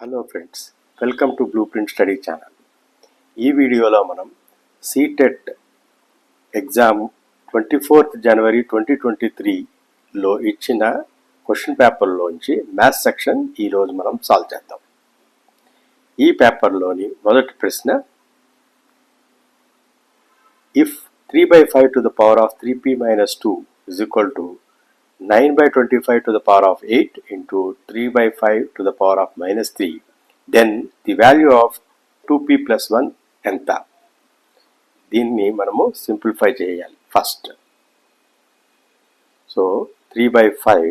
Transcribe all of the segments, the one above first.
Hello friends, welcome to blue print study channel. ఈ వీడియోలో మనం సీటెట్ ఎగ్జామ్ 24th January 2023లో ఇచ్చిన క్వశ్చన్ పేపర్లోంచి మ్యాథ్స్ సెక్షన్ ఈరోజు మనం సాల్వ్ చేద్దాం. ఈ పేపర్లోని మొదటి ప్రశ్న, if 3/5 to the power of 3p minus 2 is equal to 9/25 to the power of 8 into 3/5 to the power of minus 3, then the value of 2p plus 1 ఎంత? దీన్ని మనము సింప్లిఫై చేయాలి first. So 3/5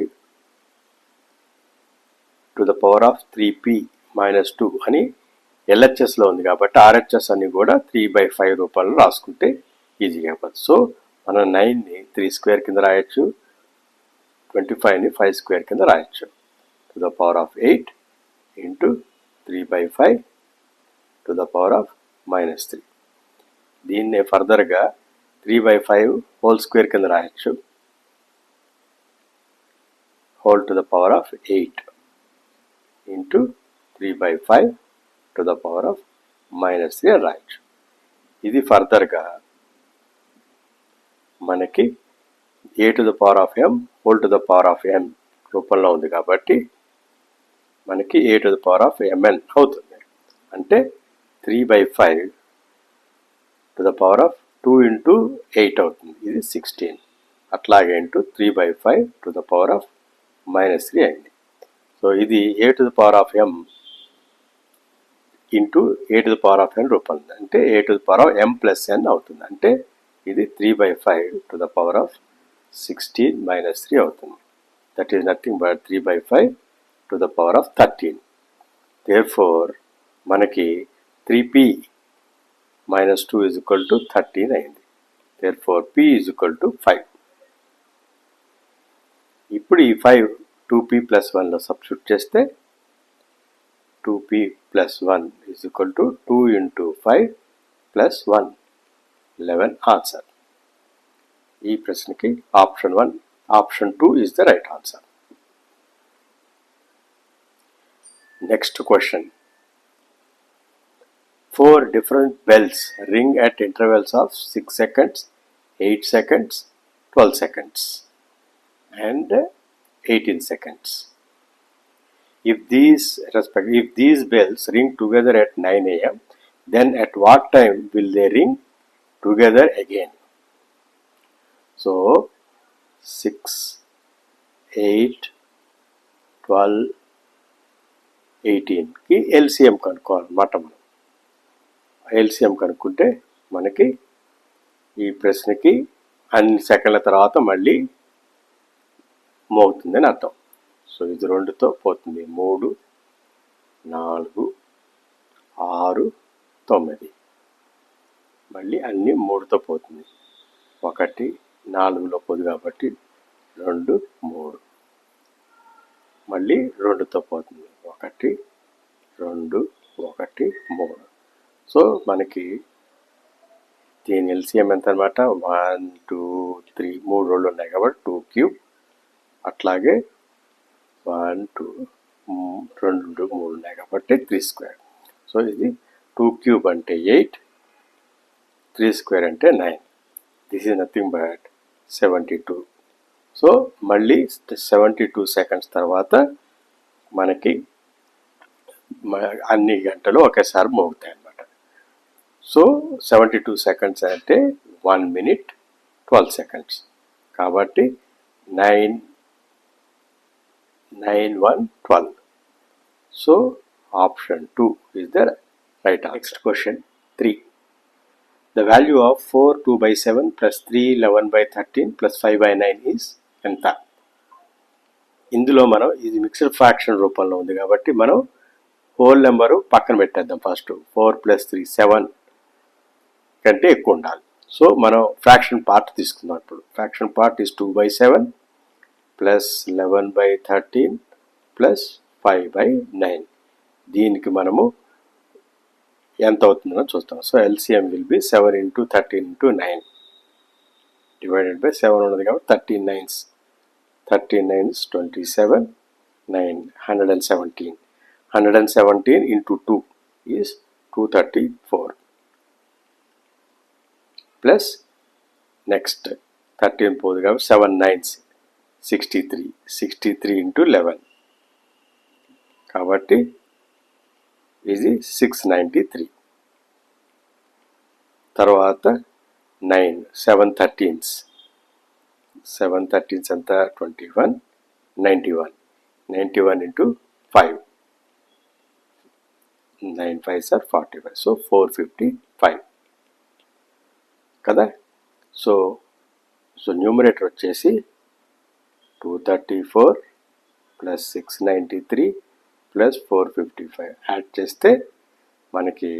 to the power of 3p minus 2 అని LHSలో ఉంది కాబట్టి RHS అని కూడా 3/5 రూపాయలు రాసుకుంటే ఈజీగా అయిపోతుంది. సో మనం 9ని 3 స్క్వేర్ కింద రాయొచ్చు, 25ని 5 స్క్వేర్ కింద రాయొచ్చు. To the power of 8 into 3/5 to the power of minus 3. దీన్నే ఫర్దర్గా 3/5 హోల్ స్క్వేర్ కింద రాయొచ్చు, whole to the power of 8 into 3/5 to the power of minus 3 అని రాయొచ్చు. ఇది ఫర్దర్గా మనకి a to the power of m whole to the power of n రూపంలో ఉంది కాబట్టి మనకి a to the power of mn అవుతుంది. అంటే 3/5 to the power of 2 into 8 అవుతుంది, ఇది 16. అట్లాగే into 3/5 to the power of minus 3 అయింది. సో ఇది a to the power of m into a to the power of n రూపంలో, అంటే a to the power of m plus n అవుతుంది. అంటే ఇది 3/5 to the power of 16 minus 3 అవుతుంది. That is nothing but 3/5 to the power of 13. Therefore మనకి 3p minus 2 is equal to 13 అయింది. Therefore p is equal to 5. ఇప్పుడు ఈ 5 2p plus 1లో substitute చేస్తే 2p plus 1 is equal to 2 into 5 plus 1, 11 answer. ఈ ప్రశ్నకి option 2 is the right answer. Next question. 4 different bells ring at intervals of 6 seconds, 8 seconds, 12 seconds and 18 seconds. If these bells ring together at 9 a.m., then at what time will they ring together again? So 6, 8, 12, 18 కి LCM కనుక్కోవాలన్నమాట. మనం LCM కనుక్కుంటే మనకి ఈ ప్రశ్నకి అన్ని సెకండ్ల తర్వాత మళ్ళీ మోగుతుందని అర్థం. సో ఇది 2తో పోతుంది, 3, 4, 6, 9, మళ్ళీ అన్ని 3తో పోతుంది. 1, 4లో పోదు కాబట్టి 2, 3, మళ్ళీ 2తో పోతుంది, 1, 2, 1, 3. సో మనకి దీని LCM ఎంత అనమాట, 1, 2, 3, 3 రోళ్ళు ఉన్నాయి కాబట్టి 2 క్యూబ్, అట్లాగే 1, 2, 2, 3 ఉన్నాయి కాబట్టి 3 స్క్వేర్. సో ఇది 2 క్యూబ్ అంటే 8, 3 స్క్వేర్ అంటే 9. This is nothing but 72. So మళ్ళీ 72 సెకండ్స్ తర్వాత మనకి అన్ని గంటలు ఒకేసారి మోగుతాయి అన్నమాట. సో 72 సెకండ్స్ అంటే 1 minute 12 seconds కాబట్టి 9, 9, 1, 12. So option 2 is the right answer. Next question 3. The value of 4 2/7 plus 3 11/13 plus 5/9 is ఎంత? ఇందులో మనం ఇది మిక్స్డ్ ఫ్రాక్షన్ రూపంలో ఉంది కాబట్టి మనం హోల్ నెంబరు పక్కన పెట్టేద్దాం. ఫస్ట్ 4 + 3 7 కంటే ఎక్కువ ఉండాలి. సో మనం ఫ్రాక్షన్ పార్ట్ తీసుకుందాం. ఇప్పుడు fraction part is 2/7 plus 11/13 plus 5/9. దీనికి మనము ఎంత అవుతుందో చూస్తాం. So LCM will be 7 × 13 × 9 divided by 7 ఉన్నది కాబట్టి 13 9s 13 9 is 27, 9 117. 117 into 2 is 234. Plus next 13 పోదు కాబట్టి 7 9s 63. 63 into 11. కాబట్టి ఇది 693. తర్వాత 9 7 13s. 7 13s అంతా 21. 91. 91 into 5. 9 5s are 45. So 455 కదా. సో న్యూమరేటర్ వచ్చేసి 234 ప్లస్ 693 ప్లస్ 455 యాడ్ చేస్తే మనకి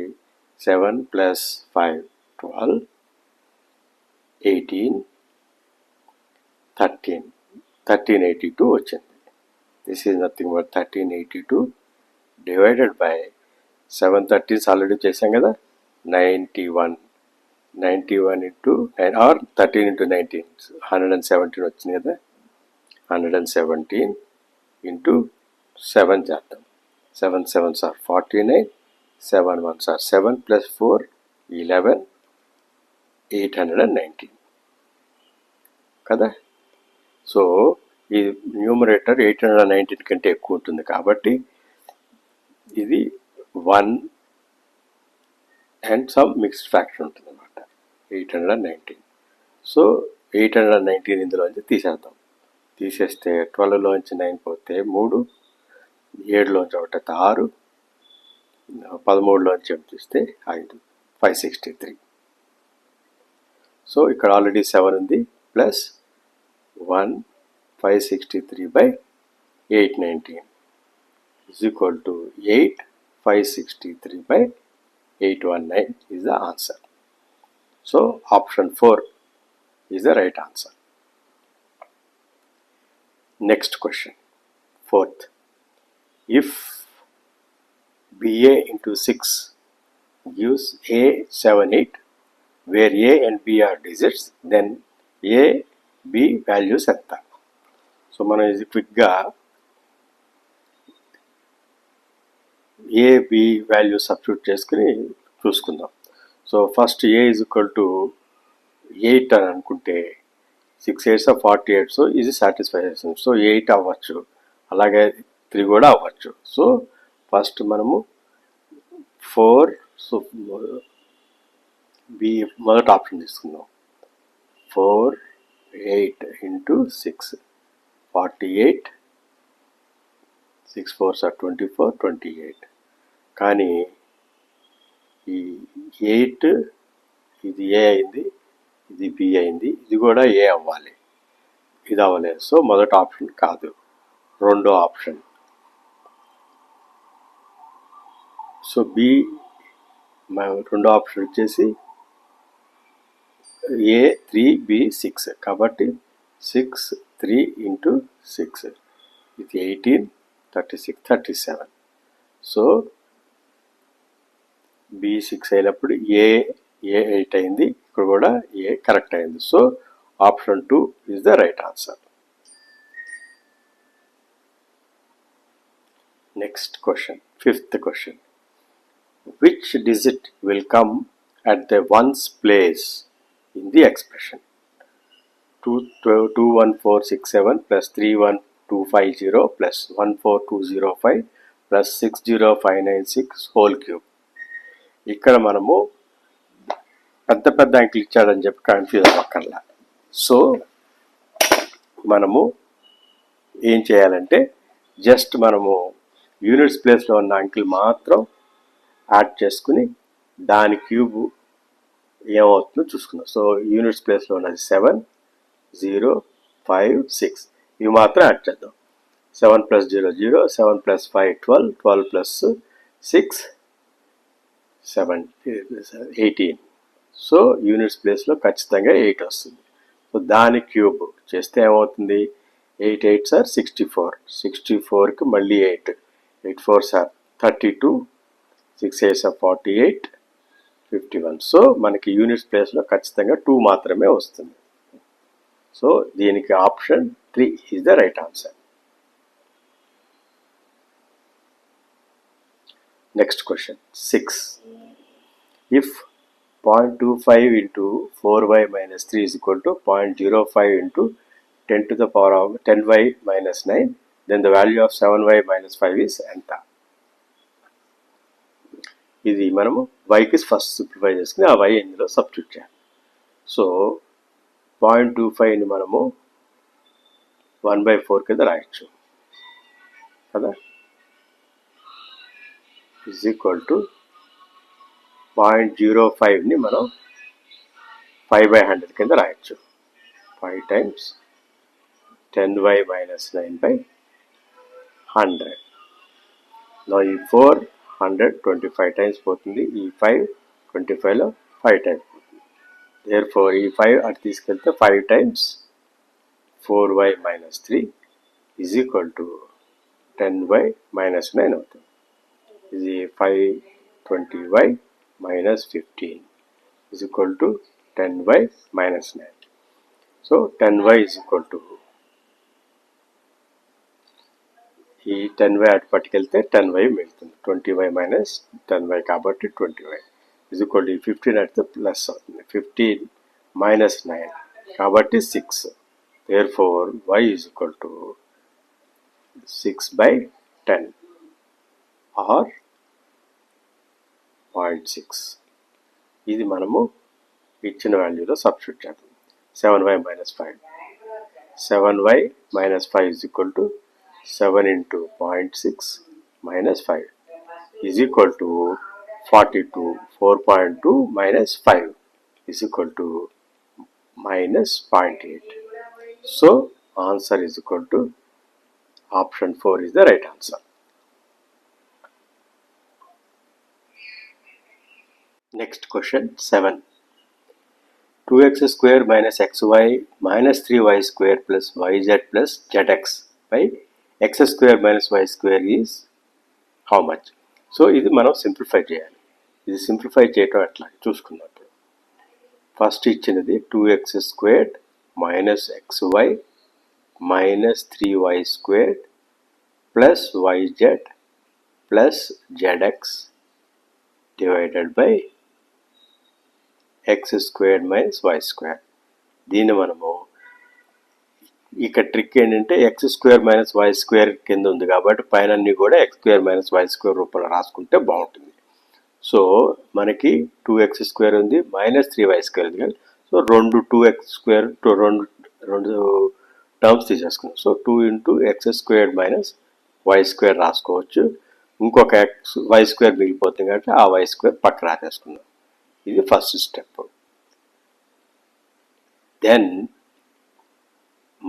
7 ప్లస్ 5 12 18 13 1382 వచ్చింది. This is nothing but 1382 divided by 7 13s already చేసాం కదా. 91 into 9 or 13 into 19 117 వచ్చింది కదా. 117 into 7 చేద్దాం. 7 7s are 49, 7 1s are 7 plus 4 11, 819 కదా. సో ఈ న్యూమరేటర్ 819 కంటే ఎక్కువ ఉంటుంది కాబట్టి ఇది 1 అండ్ సమ్ మిక్స్డ్ ఫ్రాక్షన్ ఉంటుంది అన్నమాట. 819. సో 819 ఇందులోంచి తీసేద్దాం. తీసేస్తే 12లోంచి 9 పోతే 3, 7లోంచి ఒకటి 6, 13లోంచి తీస్తే 5, 563. సో ఇక్కడ ఆల్రెడీ 7 ఉంది. Plus 1 563 by 819 is equal to 8 563 by 819 is the answer. So option 4 is the right answer. Next question, fourth. If BA into 6 gives A 7 8, where A and B are digits, then A B values ఎంత? So మనం ఇది క్విక్గా A B value substitute చేసుకుని చూసుకుందాం. So first A is equal to 8 అని అనుకుంటే 6 8s 48. So ఇది satisfy చేస్తుంది. సో 8 అవ్వచ్చు, అలాగే 3 కూడా అవ్వచ్చు. సో ఫస్ట్ మనము 4, సో బి మొదటి ఆప్షన్ తీసుకుందాం. 4 8 into 6 48, 6 4s are 24 28. కానీ ఈ 8 ఇది ఏ అయింది, ఇది బి అయింది, ఇది కూడా ఏ అవ్వాలి, ఇది అవ్వలేదు. సో మొదటి ఆప్షన్ కాదు, రెండో ఆప్షన్. సో బి రెండో ఆప్షన్ వచ్చేసి ఏ 3 బి 6 కాబట్టి 6 3 into 6 ఇది 18 36 37. సో బి 6 అయినప్పుడు ఏ 8 అయింది, ఇక్కడ కూడా ఏ కరెక్ట్ అయింది. So option 2 is the right answer. Next question, fifth question. Which digit will come at the ones place in the expression? 21467 plus 31250 plus 14205 plus 60596 whole cube. ఇక్కడ మనము పెద్ద పెద్ద అంకెలు ఇచ్చాడని చెప్పి కన్ఫ్యూజ్ అవ్వక్కర్లా. సో మనము ఏం చేయాలంటే జస్ట్ మనము యూనిట్స్ ప్లేస్లో ఉన్న అంకెలు మాత్రం యాడ్ చేసుకుని దాని క్యూబ్ ఏమవుతుందో చూసుకుందాం. సో యూనిట్స్ ప్లేస్లో ఉన్నది 7 0 5 6, ఇవి మాత్రం యాడ్ చేద్దాం. 7 plus 0 0, 7 plus 5 12, 12 plus 6 7 18. So units ప్లేస్లో ఖచ్చితంగా 8 వస్తుంది. సో దాని క్యూబ్ చేస్తే ఏమవుతుంది, 8 8s are 64, 64కి మళ్ళీ 8, 8 4s are 32, 6 8s are 48, 51. So మనకి యూనిట్స్ ప్లేస్లో ఖచ్చితంగా 2 మాత్రమే వస్తుంది. సో దీనికి option 3 is the right answer. Next question 6. If 0.25 into 4y minus 3 is equal to 0.05 into 10 to the power of 10y minus 9, then the value of 7y minus 5 is ఎంత? ఇది మనము yకి first simplify చేసుకుని ఆ y ఇందులో substitute చేయాలి. So 0.25ని మనము 1/4 కింద రాయొచ్చు కదా, ఈజ్ ఈక్వల్ టు 0.05ని మనం 5/100 కింద రాయొచ్చు. 5 times 10y minus 9/100. నా ఈ 4 125 టైమ్స్ పోతుంది, ఈ 5 25లో 5 టైమ్స్ పోతుంది. దేర్ఫోర్ ఈ 5 అటు తీసుకెళ్తే 5 times 4y minus 3 is equal to 10y minus 9 అవుతుంది. ఇది 520y minus 15 is equal to 10y minus 9. So 10y is equal to ఈ 10y అటు పట్టుకెళ్తే 10y మిగులుతుంది, 20y minus 10y కాబట్టి 20y ఈజ్ ఈక్వల్ టు 15 అడితే ప్లస్ అవుతుంది, 15 minus 9 కాబట్టి 6. Therefore y is equal to 6/10 or 0.6. ఇది మనము ఇచ్చిన వాల్యూలో సబ్స్టిట్యూట్ చేద్దాం. 7y minus 5. 7y minus 5 is equal to 7 into 0.6 minus 5 is equal to 42. 4.2 minus 5 is equal to minus 0.8. So answer is equal to option 4 is the right answer. Next question 7. 2x square minus xy minus 3y square plus yz plus zx by x square minus y square is how much? So ఇది మనం simplify చేయాలి. ఇది simplify చేయటం ఎట్లా చూసుకున్నప్పుడు first ఇచ్చినది 2x squared minus xy minus 3y squared plus yz plus zx divided by x squared minus y square. దీన్ని మనము ఇక్కడ ట్రిక్ ఏంటంటే x square minus y square కింద ఉంది కాబట్టి పైన అన్ని కూడా x square minus y square రూపంలో రాసుకుంటే బాగుంటుంది. సో మనకి 2x స్క్వేర్ ఉంది మైనస్ 3y స్క్వేర్ ఉంది కదా, సో 2x స్క్వేర్ రెండు టర్మ్స్ తీసేసుకున్నాం. So 2 into x square minus y square రాసుకోవచ్చు. ఇంకొక వై స్క్వేర్ మిగిలిపోతుంది కాబట్టి ఆ వై స్క్వేర్ పక్క రాసేసుకున్నాం. ఇది ఫస్ట్ స్టెప్. దెన్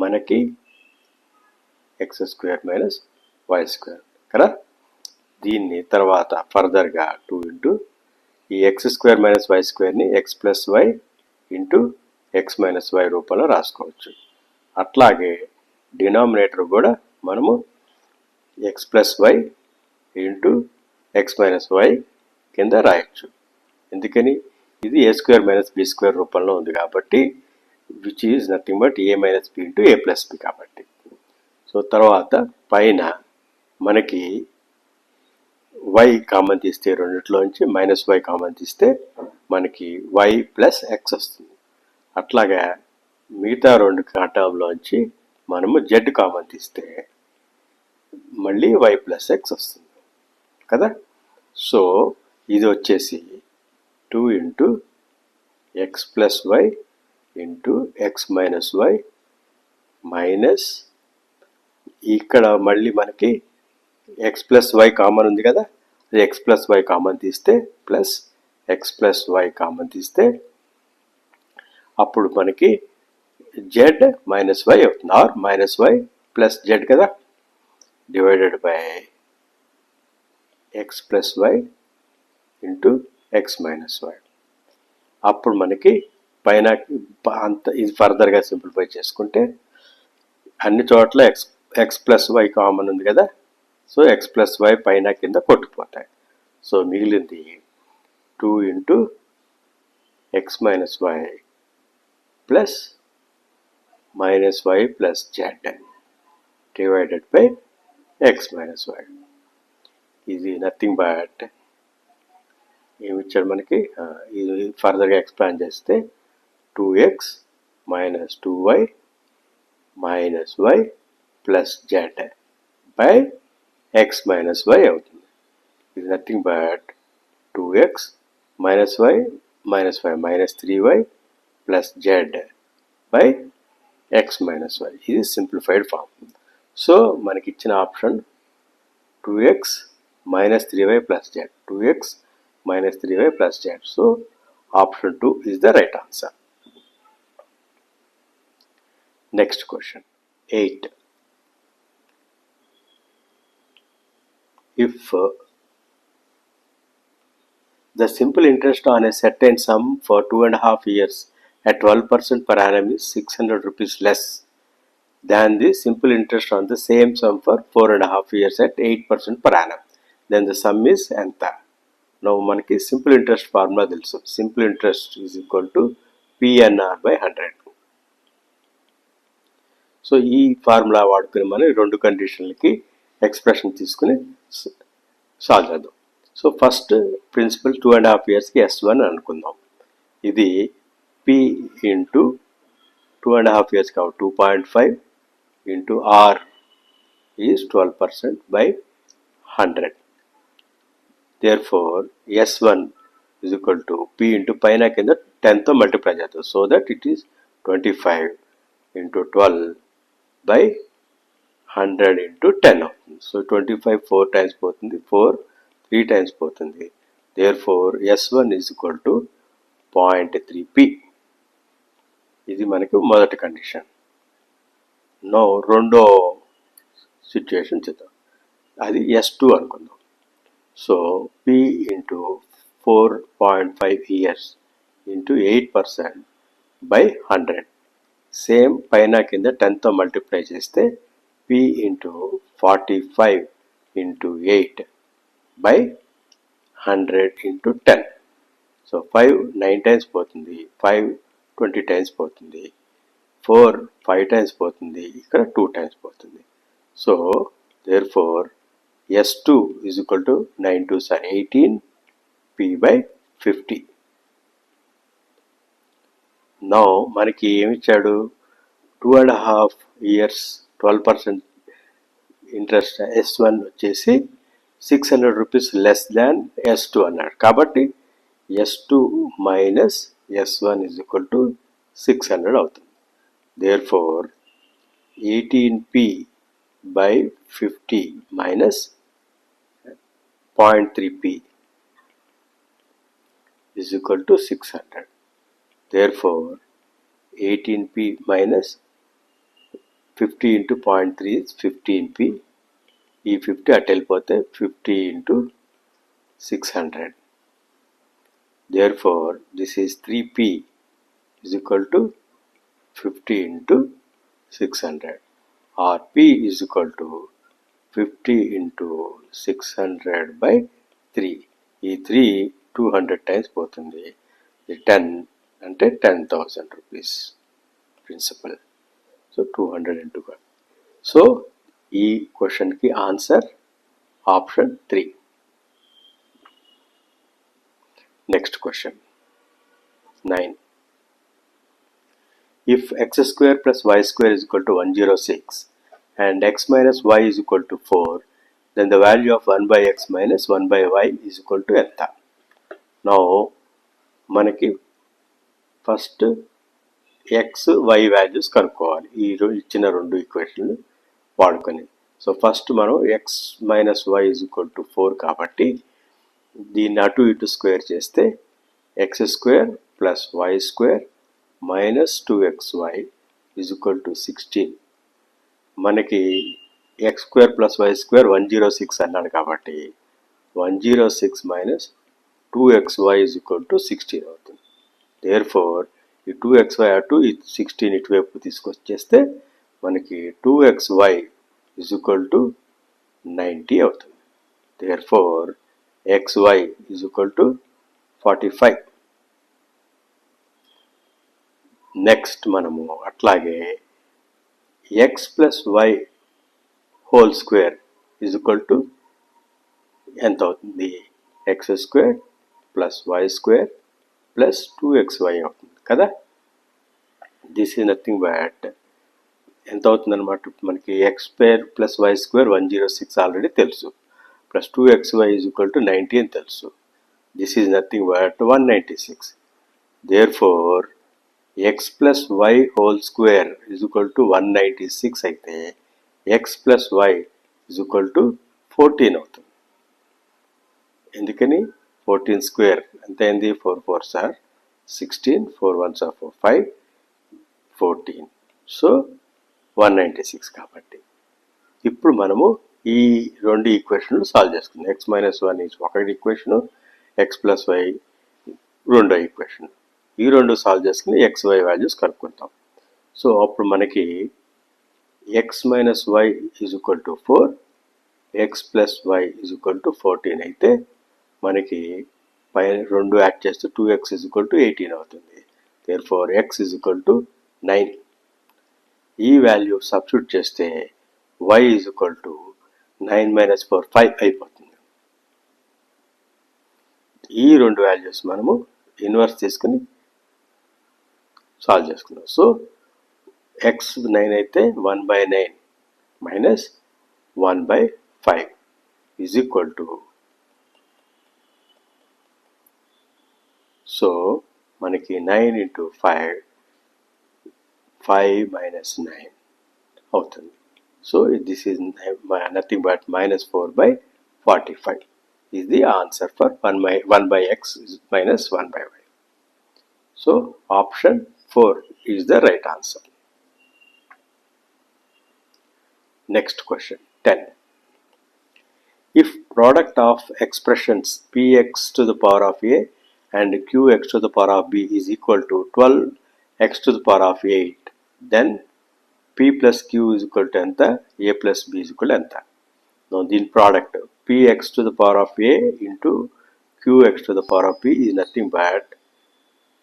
మనకి x square minus y square కదా, దీన్ని తర్వాత ఫర్దర్గా 2 into ఈ ఎక్స్ స్క్వేర్ మైనస్ వై స్క్వేర్ని x plus y into x minus y రూపంలో రాసుకోవచ్చు. అట్లాగే డినామినేటర్ కూడా మనము x plus y into x minus y కింద రాయొచ్చు. ఎందుకని ఇది a square minus b square రూపంలో ఉంది కాబట్టి, which is nothing but a minus b into a plus b కాబట్టి. సో తర్వాత పైన మనకి వై కామన్ తీస్తే రెండిట్లోంచి మైనస్ వై కామన్ తీస్తే మనకి వై ప్లస్ ఎక్స్ వస్తుంది. అట్లాగా మిగతా రెండు టర్మ్లోంచి మనము జెడ్ కామన్ తీస్తే మళ్ళీ వై ప్లస్ ఎక్స్ వస్తుంది కదా. సో ఇది వచ్చేసి 2 into x plus y into x minus y minus ఇక్కడ మళ్ళీ మనకి x ప్లస్ వై కామన్ ఉంది కదా, అది x ప్లస్ వై కామన్ తీస్తే plus x plus y common తీస్తే అప్పుడు మనకి z మైనస్ వై అవుతుంది, or minus y plus z కదా, divided by x plus y into x minus y. అప్పుడు మనకి పైన అంత ఇది ఫర్దర్గా సింప్లిఫై చేసుకుంటే అన్ని చోట్ల ఎక్స్ ప్లస్ వై కామన్ ఉంది కదా, సో ఎక్స్ ప్లస్ వై పైన కింద కొట్టుకుపోతాయి. సో మిగిలింది 2 into x minus y plus minus y plus z divided by x minus y. ఇది నథింగ్ బట్ ఏమి ఇచ్చాడు మనకి, ఇది ఫర్దర్గా ఎక్స్పాండ్ చేస్తే 2x minus 2y minus y plus z by x minus y అవుతుంది. ఇది nothing but 2x minus y minus 3y plus z by x minus y. ఇది సింప్లిఫైడ్ ఫామ్. సో మనకి ఇచ్చిన option 2x minus 3y plus z. 2x minus 3y plus z. So option 2 is the right answer. Next question 8. If the simple interest on a certain sum for 2.5 years at 12% per annum is 600 rupees less than the simple interest on the same sum for 4.5 years at 8% per annum, then the sum is enta. Now మనకి simple interest formula తెలుసు. Simple interest is equal to PNR by 100. So ఈ formula వాడుకుని మనం రెండు కండిషన్లకి expression తీసుకుని solve చేద్దాం. So first principle 2.5 yearsకి S1 అనుకుందాం. ఇది P ఇంటూ 2.5 years కాబట్టి 2.5 into R is 12% by 100. Therefore S1 is equal to P into పైన కింద 10తో మల్టిప్లై చేద్దాం. So that it is 25 into 12 by 100 into 10 అవుతుంది. సో 25 4 times పోతుంది, 4 3 times పోతుంది. Therefore S1 is equal to 0.3p. ఇది మనకి మొదటి కండిషన్. నో రెండో సిచ్యుయేషన్ చేద్దాం. అది S2 అనుకుందాం. So P into 4.5 years into 8% by 100. Same పైన కింద 10తో మల్టిప్లై చేస్తే P into 45 into 8 by 100 into 10. So 5 9 times పోతుంది, 5 20 times పోతుంది, 4 5 times పోతుంది, ఇక్కడ 2 times పోతుంది. So therefore S2 is equal to 9 2s are 18 P by 50. Now మనకి ఏమిచ్చాడు, 2.5 years 12% ఇంట్రెస్ట్ S1 వచ్చేసి 600 రూపీస్ లెస్ దాన్ S2 అన్నాడు. కాబట్టి S2 minus S1 is equal to 600 అవుతుంది. Therefore 18P by 50 minus 0.3P is equal to 600. Therefore 18P minus 50 into 0.3 is 15P. ఈ 50 అటు వెళ్ళిపోతే 50 into 600. Therefore this is 3P is equal to 50 into 600, or P is equal to 50 into 600 by 3. ఈ 3 200 times పోతుంది. ఈ 10 అంటే 10,000 rupees principal. So 200 into 1. So ఈ క్వశ్చన్కి answer option 3. Next question 9. If x square plus y square is equal to 106 and x minus y is equal to 4, then the value of 1 by x minus 1 by y is equal to ఎంత? Now మనకి first x y values కనుక్కోవాలి ఈ ఇచ్చిన రెండు ఈక్వేషన్లు వాడుకొని. So first మనం x minus y is equal to 4 కాబట్టి దీన్ని అటు ఇటు స్క్వేర్ చేస్తే x square plus y square minus 2xy is equal to 16. మనకి x square plus y square 106 అన్నాడు కాబట్టి 106 minus 2xy is equal to 16 అవుతుంది. దేర్ఫోర్ ఈ 2xy అటు 16 ఇటువైపు తీసుకొచ్చేస్తే మనకి 2xy ఈజ్ ఈక్వల్ టు 90 అవుతుంది. Therefore xy is equal to 45. Next మనము అట్లాగే x plus y whole square is equal to ఎంత అవుతుంది? X square plus y square plus 2xy అవుతుంది కదా. దిస్ ఈజ్ నథింగ్ బట్ ఎంత అవుతుంది అనమాట, మనకి x square plus y square 106 already తెలుసు, plus 2xy is equal to 90 అని తెలుసు. This is nothing but 196. Therefore x plus y whole square is equal to 196 అయితే x plus y is equal to 14 అవుతుంది. ఎందుకని 14 square ఎంత అయింది? 4 4s are 16, 4 1s are 4, 5, 14. So 196 కాబట్టి ఇప్పుడు మనము ఈ రెండు ఈక్వేషన్లు సాల్వ్ చేసుకుందాం. ఎక్స్ మైనస్ 1 ఈజ్ ఒకటి ఈక్వేషను, ఎక్స్ ప్లస్ వై రెండో ఈక్వేషన్. ఈ రెండు సాల్వ్ చేసుకుని ఎక్స్ వై వాల్యూస్ కనుక్కుంటాం. సో అప్పుడు మనకి x minus y is equal to 4, x plus y is equal to 14 అయితే మనకి పైన రెండు యాడ్ చేస్తే 2x ఈజ్ ఈక్వల్ టు 18 అవుతుంది. Therefore x is equal to 9. ఈ వాల్యూ సబ్స్టిట్యూట్ చేస్తే y is equal to 9 minus 4 5 అయిపోతుంది. ఈ రెండు వాల్యూస్ మనము ఇన్వర్స్ తీసుకుని సాల్వ్ చేసుకున్నాం. సో x 9 అయితే 1/9 minus 1/5 is equal to, so మనకి 9 into 5 5 minus 9 అవుతుంది. So this is nothing but minus 4/45 is the answer for 1 by x minus 1 by y. So option 4 is the right answer. Next question 10. If product of expressions px to the power of a and qx to the power of b is equal to 12x to the power of 8, then p plus q is equal to enta, a plus b is equal to enta. Now the product px to the power of a into qx to the power of b is nothing but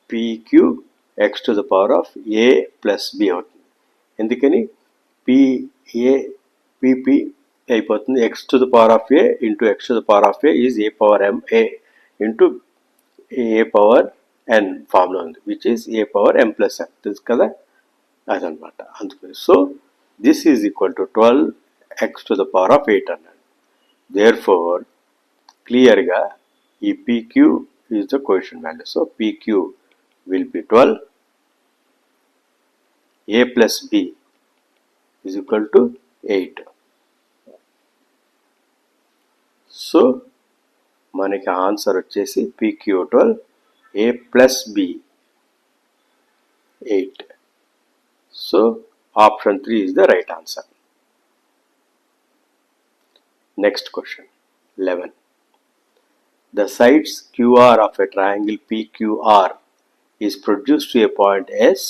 pqx to the power of a plus b అవుతుంది. ఎందుకని pp అయిపోతుంది, x to the power of a into x to the power of a is a power m a into a power n ఫామ్లో ఉంది, which is a power m plus n తెలుసు కదా, అదనమాట. అందుకని so this is equal to 12x to the power of 8 అన్నాడు. There four క్లియర్గా ఈ pq is the coefficient value. So pq will be 12, a plus b is equal to 8. So మనకి answer వచ్చేసి pq12 a plus b 8. So option 3 is the right answer. Next question 11. The sides QR of a triangle PQR is produced to a point S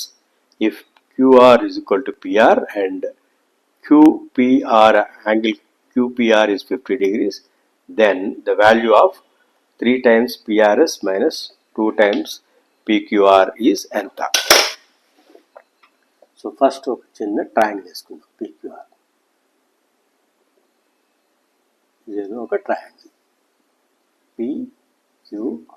if QR is equal to PR and QPR angle QPR is 50 degrees, then the value of 3 times PRS minus 2 times PQR is ఎంత? So first ఒక చిన్న triangle వేసుకుందాం. PQR ఇదేదో ఒక triangle PQR.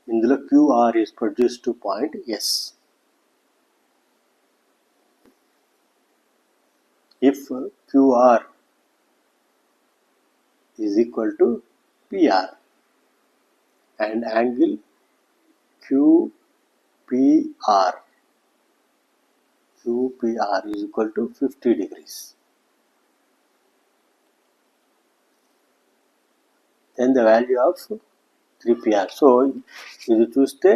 ఇందులో QR is produced to point S. If QR is equal to PR and angle QPR is equal to 50 degrees, then the value of 3PR. So ఇది చూస్తే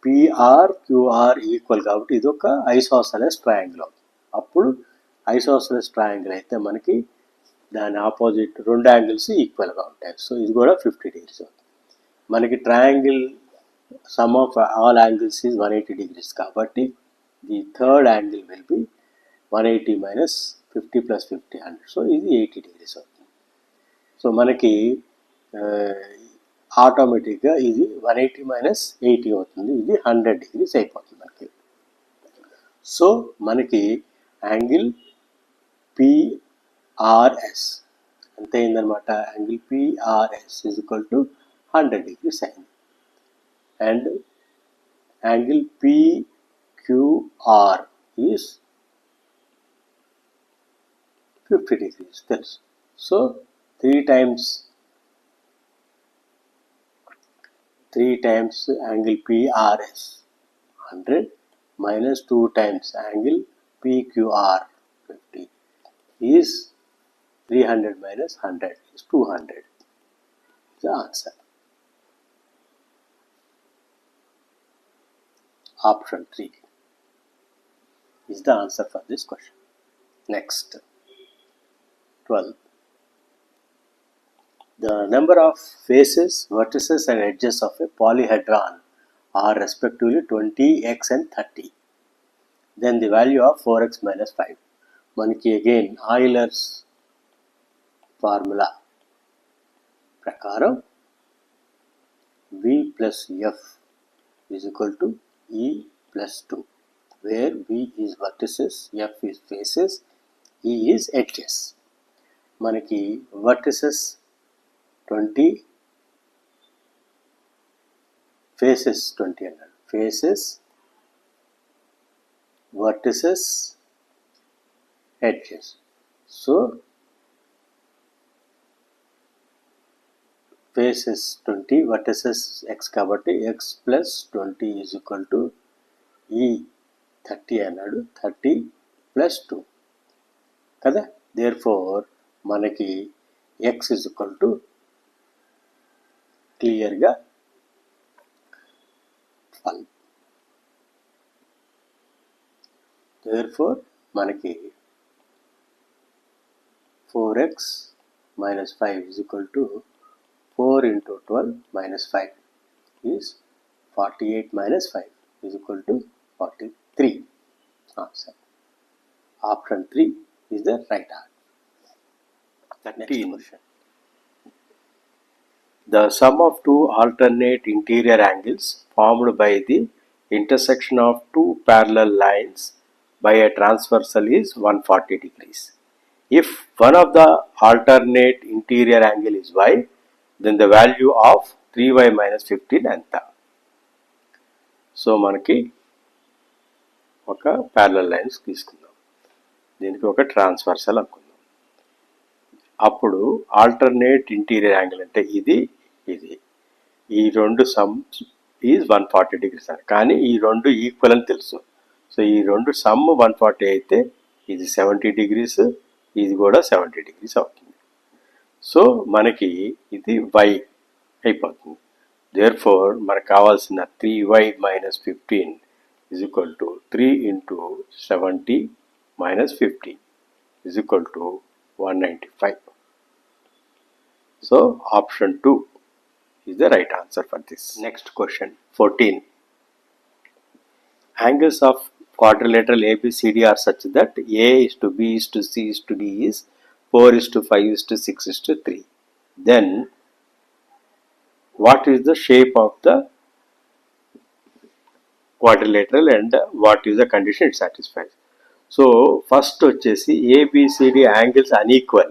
PR QR equal కాబట్టి ఇది ఒక isosceles triangle అవుతుంది. అప్పుడు isosceles triangle అయితే మనకి దాని ఆపోజిట్ రెండు యాంగిల్స్ ఈక్వల్గా ఉంటాయి. సో ఇది కూడా 50 degrees అవుతుంది. మనకి triangle some of all angles is 180 degrees కాబట్టి the third angle will be 180 minus 50 plus 50 100. So ఇది 80 degrees అవుతుంది. సో మనకి ఆటోమేటిక్గా ఇది 180 minus 80 అవుతుంది, ఇది 100 degrees అయిపోతుంది మనకి. సో మనకి యాంగిల్ పిఆర్ఎస్ ఎంత అయిందనమాట, angle PRS is equal to 100 degrees అయింది. And angle PQR is 50 degrees తెలుసు. So 3 times angle PRS 100 minus 2 times angle PQR 50 is 300 minus 100 is 200. The answer. Option 3 is the answer for this question. Next, 12. The number of faces, vertices and edges of a polyhedron are respectively 20, x and 30. Then the value of 4x minus 5. మనకి again Euler's formula ప్రకారం V plus F is equal to E plus 2, where V is vertices, F is faces, E is edges. మనకి vertices 20, faces 20 అన్నాడు. faces, vertices, edges. So faces 20, vertices x కాబట్టి x plus 20 is equal to E 30 అన్నాడు. 30 plus 2 కదా. therefore మనకి x is equal to క్లియర్గా 12. therefore మనకి 4x minus 5 is equal to 4 into 12 minus 5 is 48 minus 5 is equal to 43. Answer. Option 3 is the right answer. 13. The sum of two alternate interior angles formed by the intersection of two parallel lines by a transversal is 140 degrees. If one of the alternate interior angle is y, then the value of 3y minus 15 ఎంత. So మనకి ఒక parallel lines తీసుకుందాం, దీనికి ఒక transversal అనుకుందాం. అప్పుడు alternate interior angle అంటే ఇది ఈ రెండు సమ్ ఈజ్ 140 degrees అని, కానీ ఈ రెండు ఈక్వల్ అని తెలుసు. సో ఈ రెండు సమ్ 140 అయితే ఇది 70 degrees, ఇది కూడా 70 degrees అవుతుంది. సో మనకి ఇది y అయిపోతుంది. therefore మనకు కావాల్సిన 3y minus 15 is equal to 3 into 70 minus 15 is equal to 195. So option 2 is the right answer for this. Next question, 14. Angles of quadrilateral ABCD are such that A is to B is to C is to D is 4 is to 5 is to 6 is to 3. Then what is the shape of the quadrilateral and what is the condition it satisfies? So first వచ్చేసి ABCD angles unequal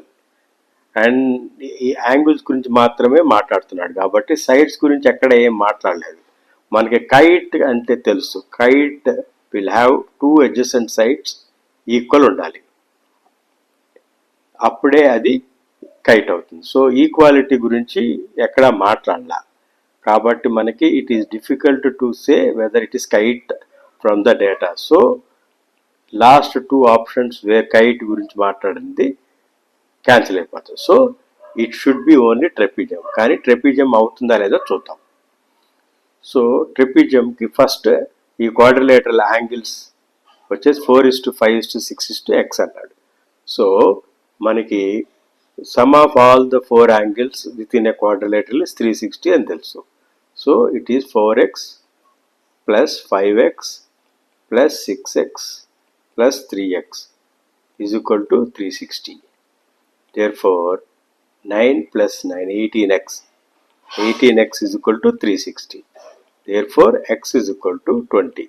and ఈ angles గురించి మాత్రమే మాట్లాడుతున్నాడు కాబట్టి sides గురించి ఎక్కడ ఏం మాట్లాడలేదు. మనకి కైట్ అంటే తెలుసు, kite will have 2 adjacent sides equal ఉండాలి, అప్పుడే అది కైట్ అవుతుంది. సో ఈక్వాలిటీ గురించి ఎక్కడ మాట్లాడాల, కాబట్టి మనకి it is difficult to say whether it is kite from the data. So last 2 options where kite గురించి మాట్లాడింది క్యాన్సిల్ అయిపోతుంది. So it should be only trapezium, కానీ ట్రెపిజియం అవుతుందా లేదో చూద్దాం. సో ట్రెపిజియంకి ఫస్ట్ ఈ క్వాడ్రిలేటరల్ యాంగిల్స్ వచ్చేసి 4 is to 5 is to 6 is to x అన్నాడు. సో మనకి some of all the 4 angles with in a quadrilateral is 360 అని తెలుసు. So it is 4x plus 5x plus 6x plus 3x is equal to 360. Therefore 9 plus 9 18x, 18x is equal to 360. Therefore x is equal to 20.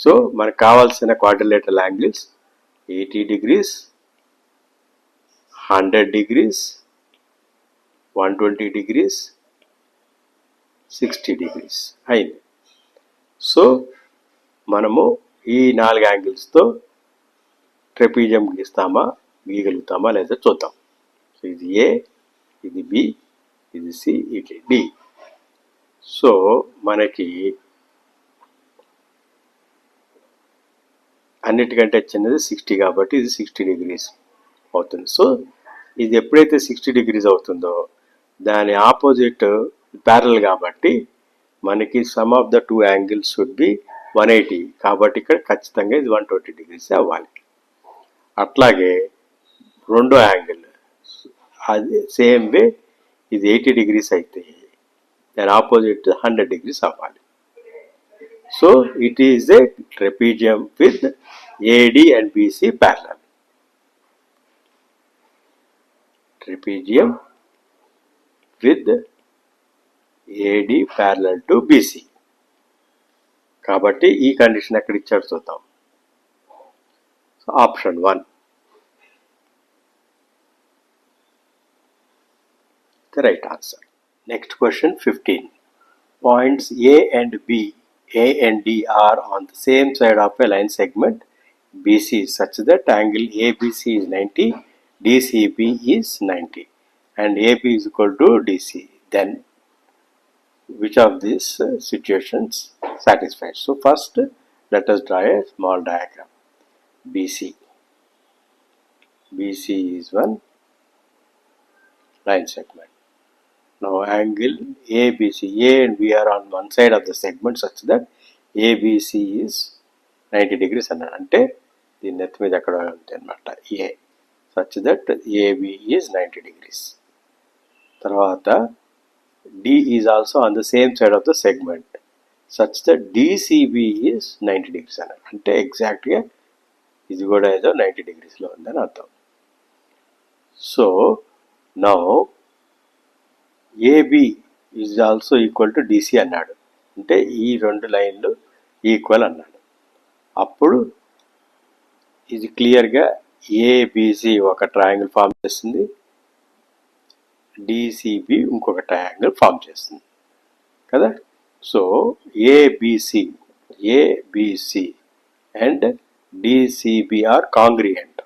So మనకు కావాల్సిన quadrilateral angles 80 degrees, 100 degrees, 120 degrees, 60 degrees అయింది. So మనము ఈ 4 యాంగిల్స్తో trapezium గీయగలుగుతామా లేదా చూద్దాం. So ఇది ఏ, ఇది B, ఇది సి, ఇది డి. సో మనకి అన్నిటికంటే చిన్నది 60 కాబట్టి ఇది 60 degrees అవుతుంది. సో ఇది ఎప్పుడైతే 60 degrees అవుతుందో దాని ఆపోజిట్ ప్యారల్ కాబట్టి మనకి some of the 2 angles should be 180. కాబట్టి ఇక్కడ ఖచ్చితంగా ఇది 120 degrees అవ్వాలి. అట్లాగే రెండో యాంగిల్ అది సేమ్ వే, ఇది 80 degrees అయితే దాని ఆపోజిట్ 100 degrees అవ్వాలి. So it is a trapezium with AD and BC parallel. Trapezium with AD parallel to BC. కాబట్టి ఈ కండిషన్ ఎక్కడ ఇచ్చారు చూద్దాం. So option 1 the right answer. Next question 15. Points A and B, A and D are on the same side of a line segment BC such that angle ABC is 90, DCB is 90 and AB is equal to DC. Then which of these situations satisfies? So first let us draw a small diagram. BC is one line segment. Now angle ABC, A and B are on one side of the segment such that ABC is 90 degrees అన్నాడు. అంటే దీని నెత్తి మీద ఎక్కడ ఉంది అనమాట A, such that AB is 90 degrees. తర్వాత D is also on the same side of the segment such that DCB is 90 degrees అన్నాడు. అంటే ఎగ్జాక్ట్గా ఇది కూడా ఏదో 90 degreesలో ఉందని అర్థం. So now AB is also equal to DC అన్నాడు. అంటే ఈ రెండు లైన్లు ఈక్వల్ అన్నాడు. అప్పుడు ఇది క్లియర్గా ఏబిసి ఒక ట్రయాంగిల్ ఫామ్ చేస్తుంది, డిసిబి ఇంకొక ట్రయాంగిల్ ఫామ్ చేస్తుంది కదా. So ABC and DCB are congruent.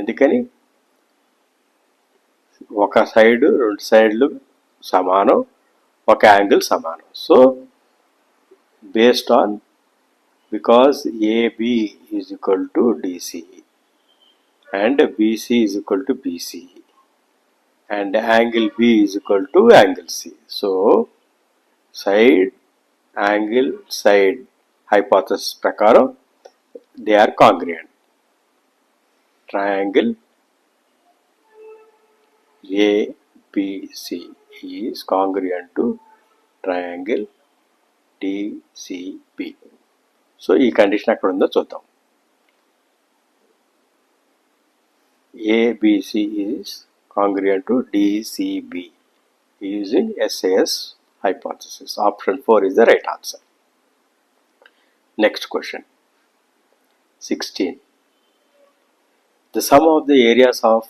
ఎందుకని ఒక సైడ్ రెండు సైడ్లు సమానం, ఒక యాంగిల్ సమానం. So based on because AB is equal to DC and BC is equal to BC and angle B is equal to angle C. So side, angle, side hypothesis prakaram they are congruent. Triangle ABC is congruent to triangle DCB. So ఈ condition ఎక్కడ ఉందో చూద్దాం. ABC is congruent to DCB using SAS hypothesis. Option 4 is the right answer. Next question 16. The sum of the areas of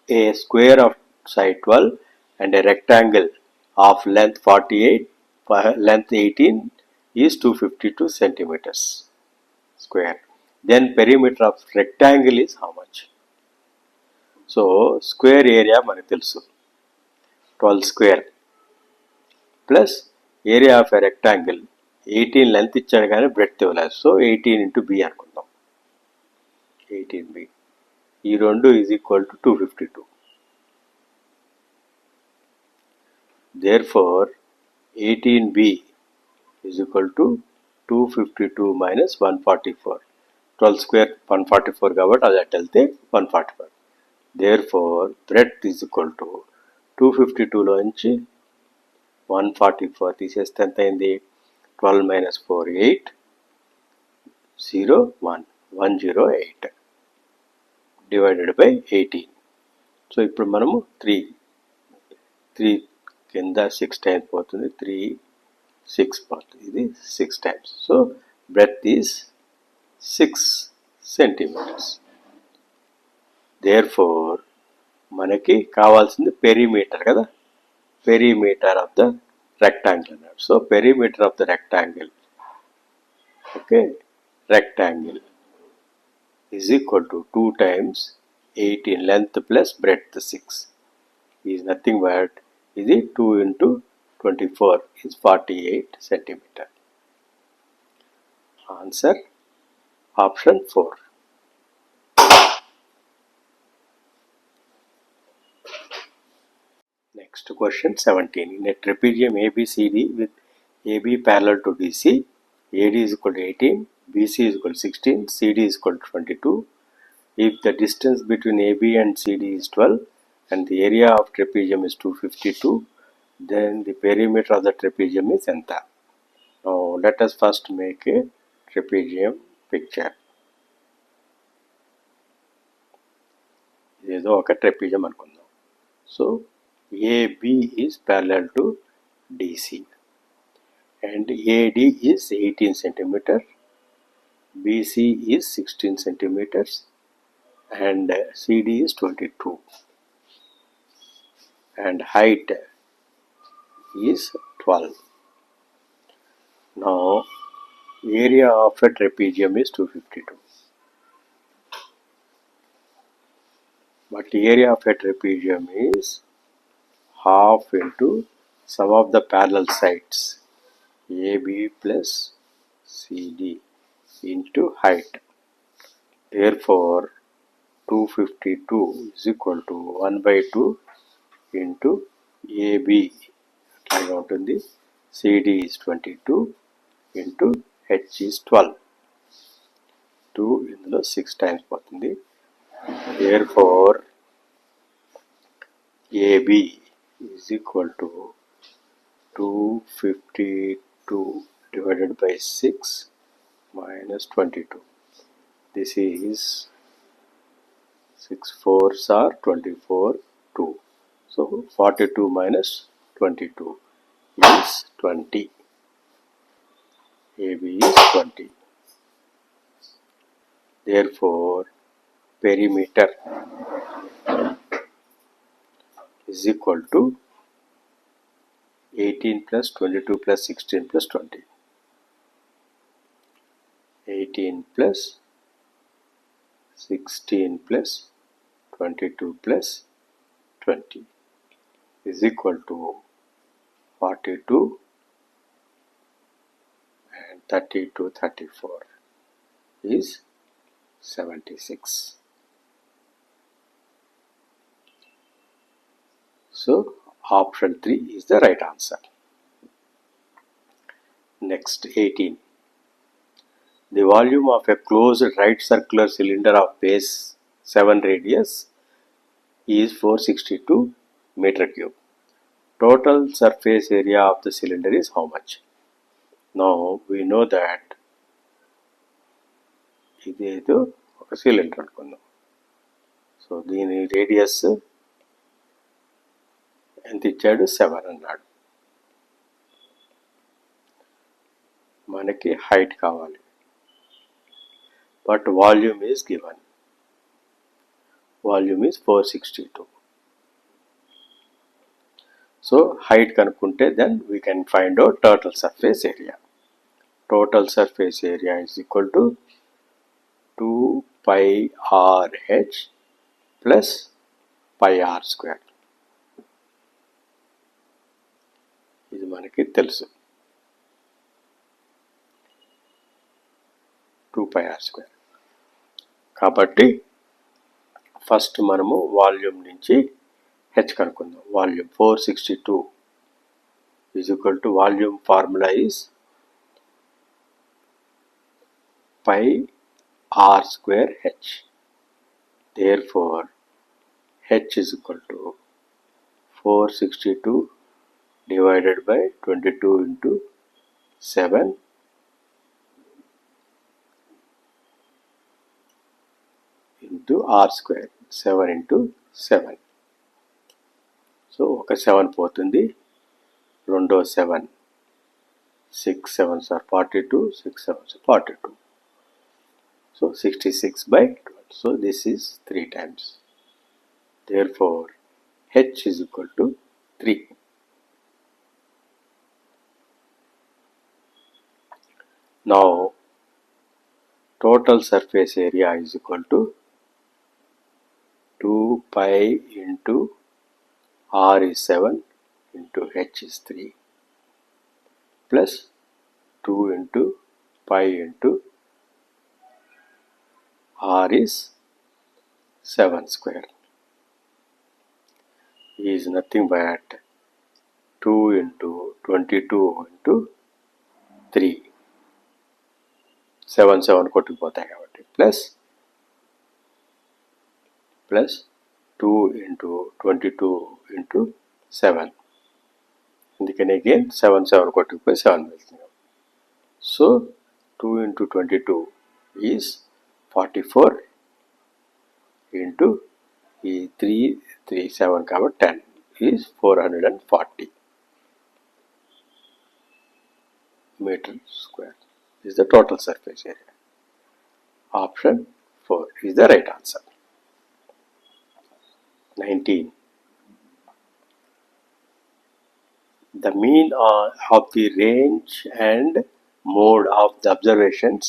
a square of side 12 and a rectangle of length 48, length 18 is 252 centimeters square. Then perimeter of rectangle is how much? So square area మనకు తెలుసు 12 square plus area of a rectangle 18 length ఇచ్చాడు కానీ breadth ఇవ్వలేదు. So 18 into b అనుకుందాం. 18b ఈ రెండు is equal to 252. Therefore 18b is equal to 252 minus 144. 12 square 144 కాబట్టి అది అటు వెళ్తే 144. Therefore breadth is equal to 252లో నుంచి 144 తీసేస్తే ఎంత అయింది? 12 minus 4 8 0 1 108 డివైడెడ్ బై 18. సో ఇప్పుడు మనము 3 కింద 6 టైమ్స్ పోతుంది, 3 6 పోతుంది, ఇది 6 times. So breadth is 6 centimeters. Therefore, మనకి కావాల్సింది పెరిమీటర్ కదా, పెరిమీటర్ ఆఫ్ ద rectangle అన్నాడు. So perimeter of the rectangle, okay, rectangle is equal to 2 times 18 length plus breadth 6 is nothing but ఇది 2 into 24 is 48 centimeter. Answer option 4. Next question 17. In a trapezium ABCD with AB parallel to DC, AD is equal to 18, BC is equal to 16, CD is equal to 22. If the distance between AB and CD is 12 and the area of trapezium is 252, then the perimeter of the trapezium is enta. Now let us first make a trapezium picture. ఇదేదో ఒక trapezium అనుకుందాం. So AB is parallel to DC and AD is 18 centimeter, BC is 16 centimeters and CD is 22 and height is 12. Now area of a trapezium is 252. But area of a trapezium is half into sum of the parallel sides AB plus CD into height. Therefore, 252 is equal to 1 by 2 into AB. అట్లాగే ఉంటుంది. CD is 22 into H is 12. 2 ఇందులో 6 times పోతుంది. Therefore, AB is equal to 252 divided by 6 minus 22. This is 6 4s are 24, 2. So 42 minus 22 is 20. AB is 20. Therefore, perimeter is equal to 18 plus 22 plus 16 plus 20. 18 plus 16 plus 22 plus 20 is equal to 42 and 32 34 is 76. So option 3 is the right answer. Next 18. The volume of a closed right circular cylinder of base 7 radius is 462 meter cube. Total surface area of the cylinder is how much? Now we know that ఇదేదో ఒక cylinder అనుకుందాం. So దీని radius ఎంత ఇచ్చాడు? 7 అన్నాడు. మనకి height కావాలి, but volume is given. Volume is 462. So height కనుక్కుంటే then we can find out total surface area. Total surface area is equal to 2 pi RH plus pi r square. ఇది మనకి తెలుసు, 2 pi r square. కాబట్టి first మనము volume నుంచి H కనుక్కుందాం. Volume 462 is equal to volume formula is pi r square h. Therefore, h is equal to 462 divided by 22 into 7 into r square. 7 into 7. So ఒక 7 పోతుంది, రెండో 7 6 sevens are 42, 6 sevens are 42. So 66 by 12. So this is 3 times. Therefore, H is equal to 3. Now, total surface area is equal to 2 pi into R is 7 into H is 3 plus 2 into pi into R is 7 square is nothing but 2 into 22 into 3. 7 కొట్టుకుపోతాయి కాబట్టి plus 2 into 22 into 7. అందుకని again 7 కొట్టుకుపోయి 7 వెళ్తుంది. So 2 into 22 is 44 into ఈ 3 7 కాబట్టి 10 is 440 meter square is the total surface area. Option 4 is the right answer. 19. The mean of the range and mode of the observations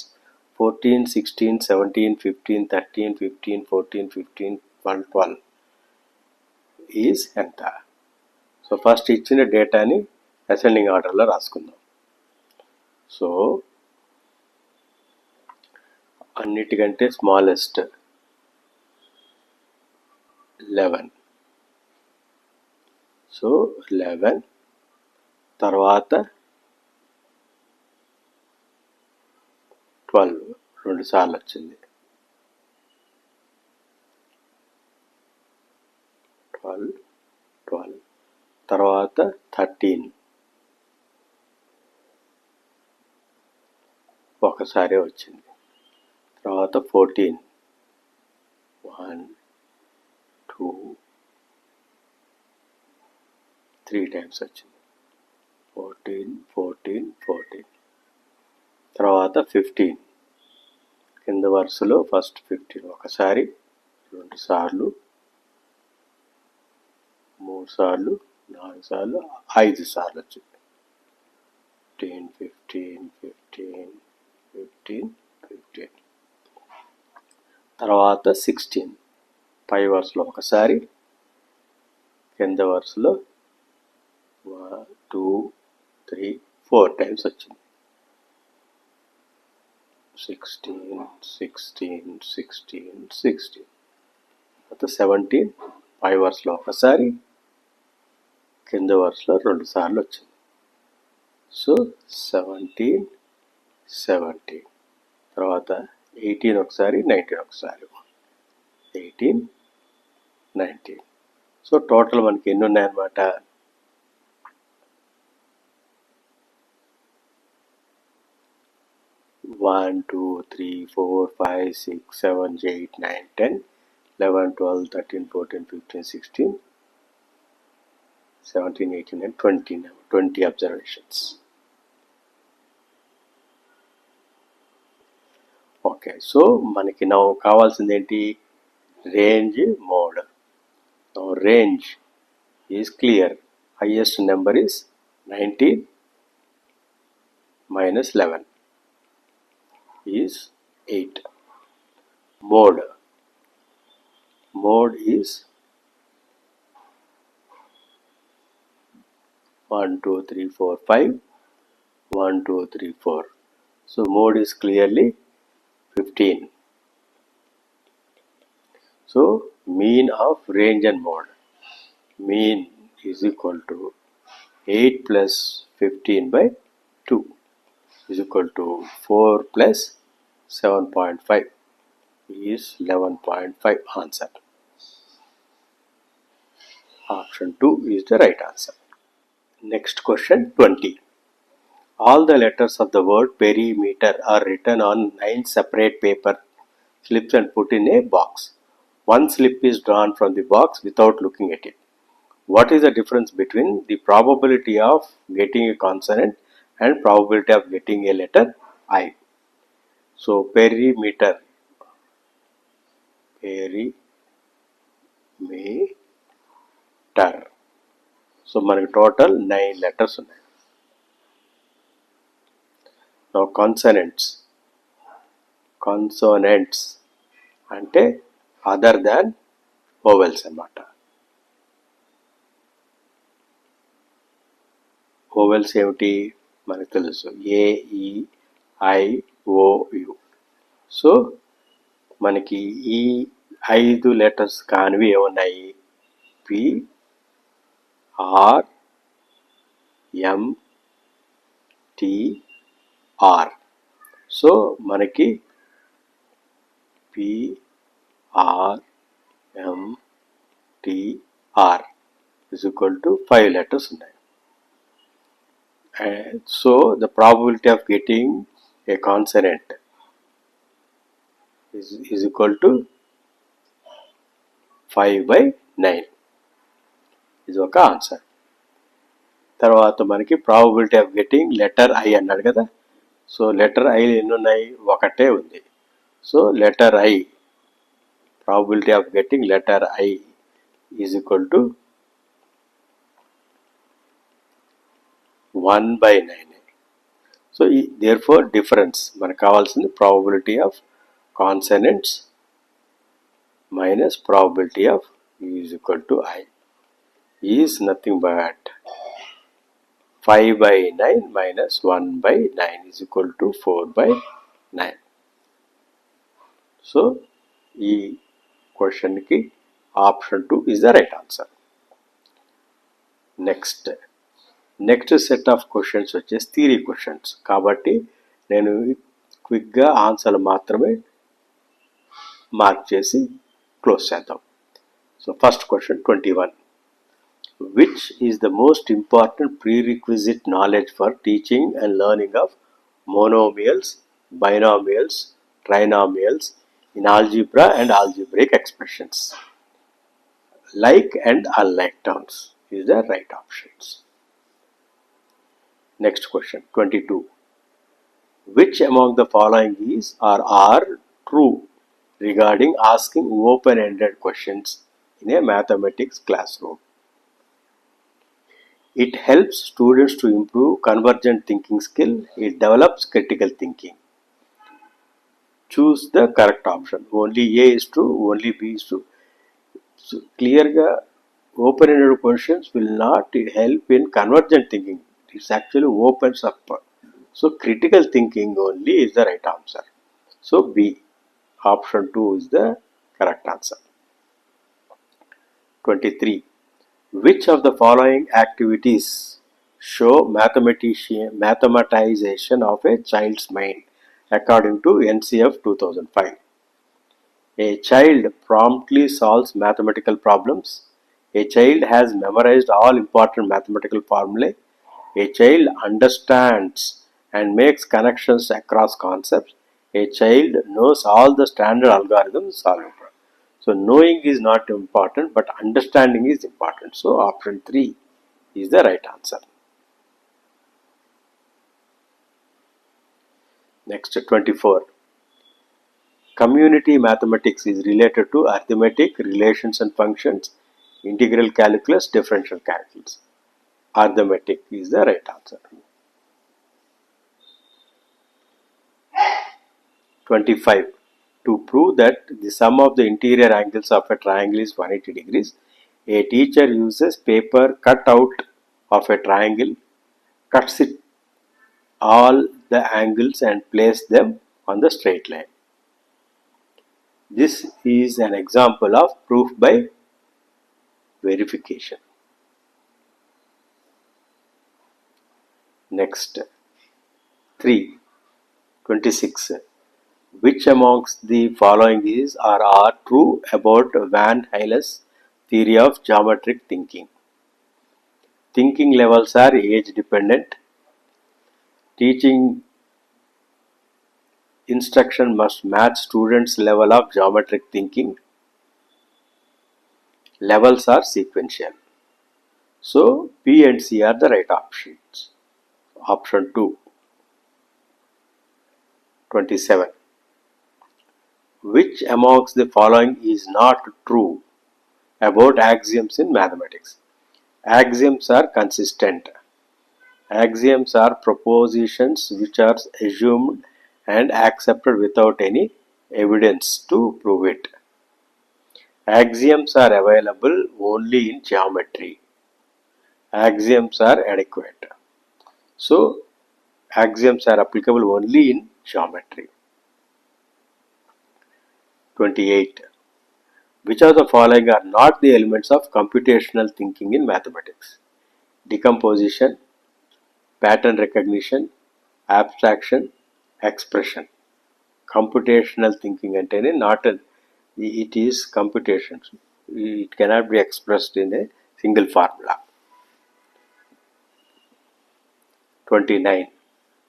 14, 16, 17, 15, 13, 15, 14, 15, 12 is ఎంత? So first ఇచ్చిన డేటాని ascending ఆర్డర్లో రాసుకుందాం. So అన్నిటికంటే smallest 11. So 11 తర్వాత 12 2 సార్లు వచ్చింది. 12 తర్వాత 13 ఒకసారి వచ్చింది. తర్వాత 14 1 2 3 టైమ్స్ వచ్చింది. 14 తర్వాత 15 కింద వరుసలో ఫస్ట్ 15 ఒకసారి 2 సార్లు 3 సార్లు 4 సార్లు 5 సార్లు వచ్చింది. 15 తర్వాత 16 పై వరుసలో ఒకసారి కింద వరుసలో 1 2 3 4 టైమ్స్ వచ్చింది. 16 తర్వాత 17 పై వరుసలో ఒకసారి కింద వరుసలో 2 సార్లు వచ్చింది. సో 17 తర్వాత 18 ఒకసారి 19 ఒకసారి 18 19. సో టోటల్ మనకి ఎన్ని ఉన్నాయన్నమాట? 1 2 3 4 5 6 7 8 9 10 11 12 13 14 15 16 17 18 and 20 observations. ఓకే, సో మనకి నా కావాల్సింది ఏంటి? Range mode. Range is clear. Highest number is 19 minus 11 is 8. Mode is 1 2 3 4 5 1 2 3 4. So mode is clearly 15. So mean of range and mode. Mean is equal to 8 plus 15 by 2 is equal to 4 plus 7.5 is 11.5 answer. Option 2 is the right answer. Next question 20. All the letters of the word perimeter are written on 9 separate paper slips and put in a box. One slip is drawn from the box without looking at it. What is the difference between the probability of getting a consonant and probability of getting a letter I. So perimeter, so మనకి total 9 letters ఉన్నాయి. Now consonants అంటే other than vowels అన్నమాట. Vowels ఏమిటి మనకు తెలుసు, ఏ, ఈ, I, oh, you. So మనకి ఈ 5 లెటర్స్ కానివి ఏమున్నాయి, P, R, M, T, R. So మనకి P, R, M, T, R is equal to 5 letters ఉన్నాయి. And so the probability of getting a consonant is equal to 5/9 ఇది ఒక answer. తర్వాత మనకి probability of getting letter I అన్నాడు కదా. So letter I ఎన్ని ఉన్నాయి, ఒకటే ఉంది. So letter I, probability of getting letter I is equal to 1/9. So therefore difference మనకు కావాల్సింది probability of consonants minus probability of is equal to I is nothing but 5/9 minus 1/9 is equal to 4/9. So ఈ క్వశ్చన్కి option 2 is the right answer. Next set of questions వచ్చేసి theory questions కాబట్టి నేను క్విక్గా ఆన్సర్లు మాత్రమే మార్క్ చేసి క్లోజ్ చేద్దాం. So first question 21. Which is the most important prerequisite knowledge for teaching and learning of monomials, binomials, trinomials in algebra and algebraic expressions? Like and unlike terms is the right options. Next question 22. Which among the following is or are true regarding asking open-ended questions in a mathematics classroom? It helps students to improve convergent thinking skill. It develops critical thinking. Choose the correct option. Only A is true, only B is true. So clearly, open-ended questions will not help in convergent thinking. It actually opens up. So critical thinking only is the right answer. So B, option 2 is the correct answer. 23. Which of the following activities show mathematization of a child's mind according to NCF 2005? A child promptly solves mathematical problems. A child has memorized all important mathematical formulae. A child understands and makes connections across concepts. A child knows all the standard algorithms solved. So knowing is not important, but understanding is important. So option 3 is the right answer. Next 24. Community mathematics is related to arithmetic, relations and functions, integral calculus, differential calculus. Arithmetic is the right answer. 25. To prove that the sum of the interior angles of a triangle is 180 degrees, a teacher uses paper cut out of a triangle, cuts it all the angles and places them on the straight line. This is an example of proof by verification. Next 3. 26. Which amongst the following is or are true about Van Hale's theory of geometric thinking? Thinking levels are age dependent. Teaching instruction must match students' level of geometric thinking. Levels are sequential. So P and C are the right options. Option 2, 27. Which amongst the following is not true about axioms in mathematics? Axioms are consistent. Axioms are propositions which are assumed and accepted without any evidence to prove it. Axioms are available only in geometry. Axioms are adequate. So, axioms are applicable only in geometry. 28. Which of the following are not the elements of computational thinking in mathematics? Decomposition, pattern recognition, abstraction, expression. Computational thinking antene not it is computation. It cannot be expressed in a single formula. 29.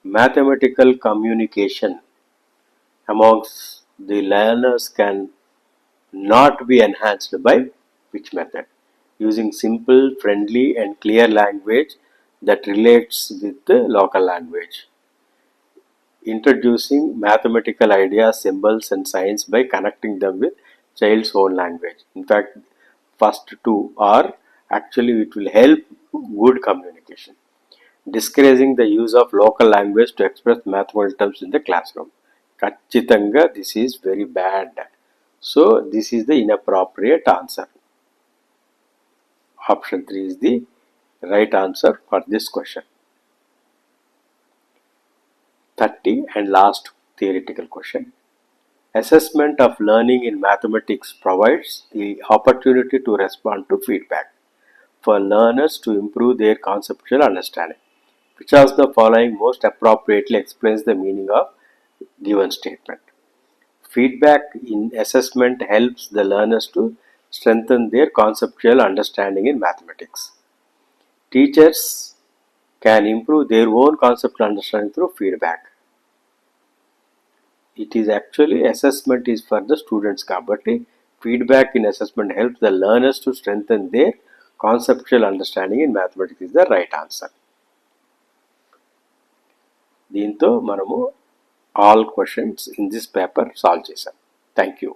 Mathematical communication amongst the learners can not be enhanced by which method? Using simple, friendly and clear language that relates with the local language. Introducing mathematical ideas, symbols and signs by connecting them with child's own language. In fact, first two are actually it will help good communication. Discouraging the use of local language to express mathematical terms in the classroom. Kachitanga, this is very bad. So, this is the inappropriate answer. Option 3 is the right answer for this question. 30 and last theoretical question. Assessment of learning in mathematics provides the opportunity to respond to feedback for learners to improve their conceptual understanding. Which of the following most appropriately explains the meaning of given statement? Feedback in assessment helps the learners to strengthen their conceptual understanding in mathematics. Teachers can improve their own conceptual understanding through feedback. It is actually assessment is for the students kabatti feedback in assessment helps the learners to strengthen their conceptual understanding in mathematics is the right answer. దీంతో మనము all questions in this paper solve చేసాం. Thank you.